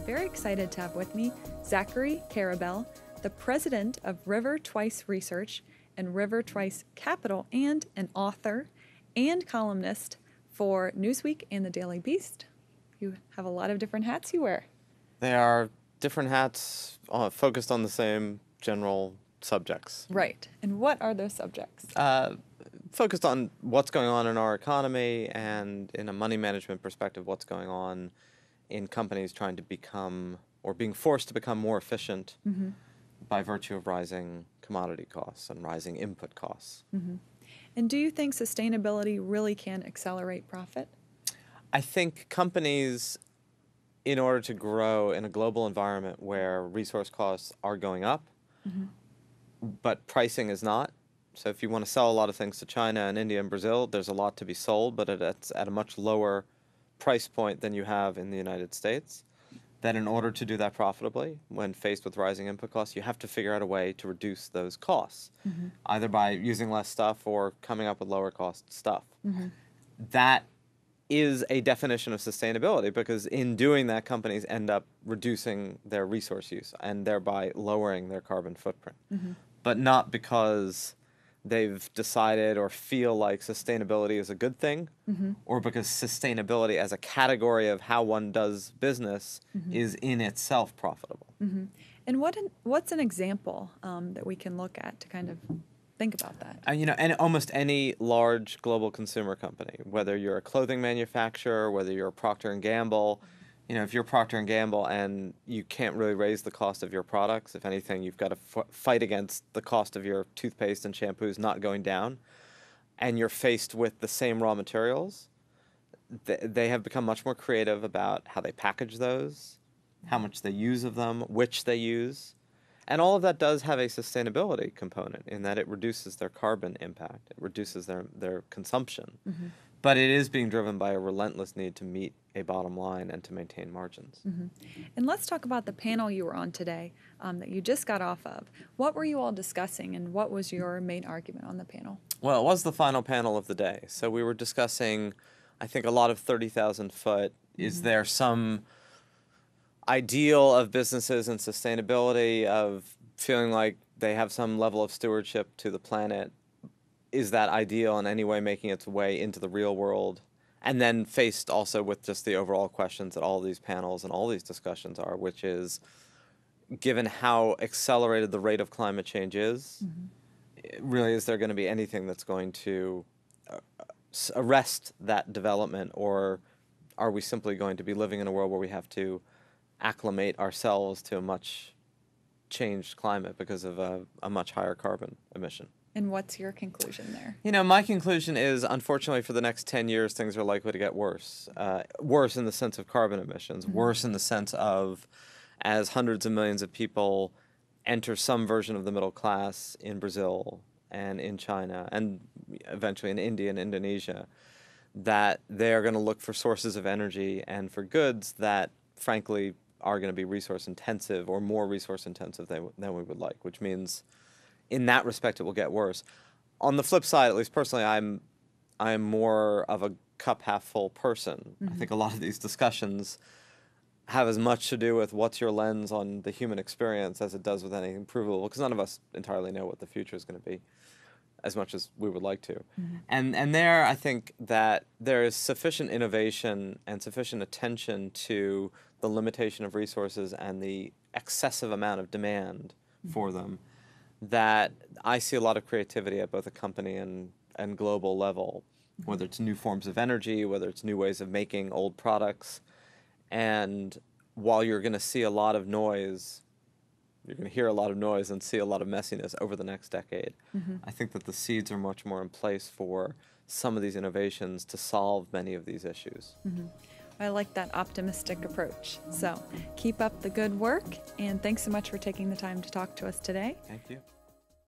very excited to have with me Zachary Karabell, the president of River Twice Research and River Twice Capital, and an author and columnist for Newsweek and the Daily Beast. You have a lot of different hats you wear. They are different hats focused on the same general subjects. Right. And what are those subjects? Focused on what's going on in our economy and in a money management perspective, what's going on in companies trying to become or being forced to become more efficient by virtue of rising commodity costs and rising input costs. And do you think sustainability really can accelerate profit? I think companies, in order to grow in a global environment where resource costs are going up, but pricing is not. So if you want to sell a lot of things to China and India and Brazil, there's a lot to be sold, but it's at a much lower price point than you have in the United States. That in order to do that profitably, when faced with rising input costs, you have to figure out a way to reduce those costs, either by using less stuff or coming up with lower cost stuff. That is a definition of sustainability, because in doing that, companies end up reducing their resource use and thereby lowering their carbon footprint. But not because they've decided or feel like sustainability is a good thing, or because sustainability as a category of how one does business is in itself profitable. And what's an example that we can look at to kind of think about that? And almost any large global consumer company, whether you're a clothing manufacturer, whether you're a Procter & Gamble, if you're Procter & Gamble and you can't really raise the cost of your products, if anything, you've got to fight against the cost of your toothpaste and shampoos not going down, and you're faced with the same raw materials, they have become much more creative about how they package those, how much they use of them, which they use. And all of that does have a sustainability component in that it reduces their carbon impact, it reduces their consumption. But it is being driven by a relentless need to meet a bottom line and to maintain margins. And let's talk about the panel you were on today that you just got off of. What were you all discussing, and what was your main argument on the panel? Well, it was the final panel of the day. So we were discussing, I think, a lot of 30,000 foot. Is there some ideal of businesses and sustainability, of feeling like they have some level of stewardship to the planet? Is that ideal in any way making its way into the real world? And then faced also with just the overall questions that all these panels and all these discussions are, which is, given how accelerated the rate of climate change is, really is there going to be anything that's going to arrest that development, or are we simply going to be living in a world where we have to acclimate ourselves to a much changed climate because of a much higher carbon emission? And what's your conclusion there? My conclusion is, unfortunately, for the next 10 years, things are likely to get worse. Worse in the sense of carbon emissions, worse in the sense of, as hundreds of millions of people enter some version of the middle class in Brazil and in China and eventually in India and Indonesia, that they're going to look for sources of energy and for goods that, frankly, are going to be resource intensive or more resource intensive than we would like, which means in that respect, it will get worse. On the flip side, at least personally, I'm more of a cup half full person. I think a lot of these discussions have as much to do with what's your lens on the human experience as it does with anything provable, because none of us entirely know what the future is going to be, as much as we would like to. And there, I think that there is sufficient innovation and sufficient attention to the limitation of resources and the excessive amount of demand for them, that I see a lot of creativity at both a company and global level, whether it's new forms of energy, whether it's new ways of making old products. And while you're going to see a lot of noise, you're going to hear a lot of noise and see a lot of messiness over the next decade, I think that the seeds are much more in place for some of these innovations to solve many of these issues. I like that optimistic approach. So keep up the good work, and thanks so much for taking the time to talk to us today. Thank you.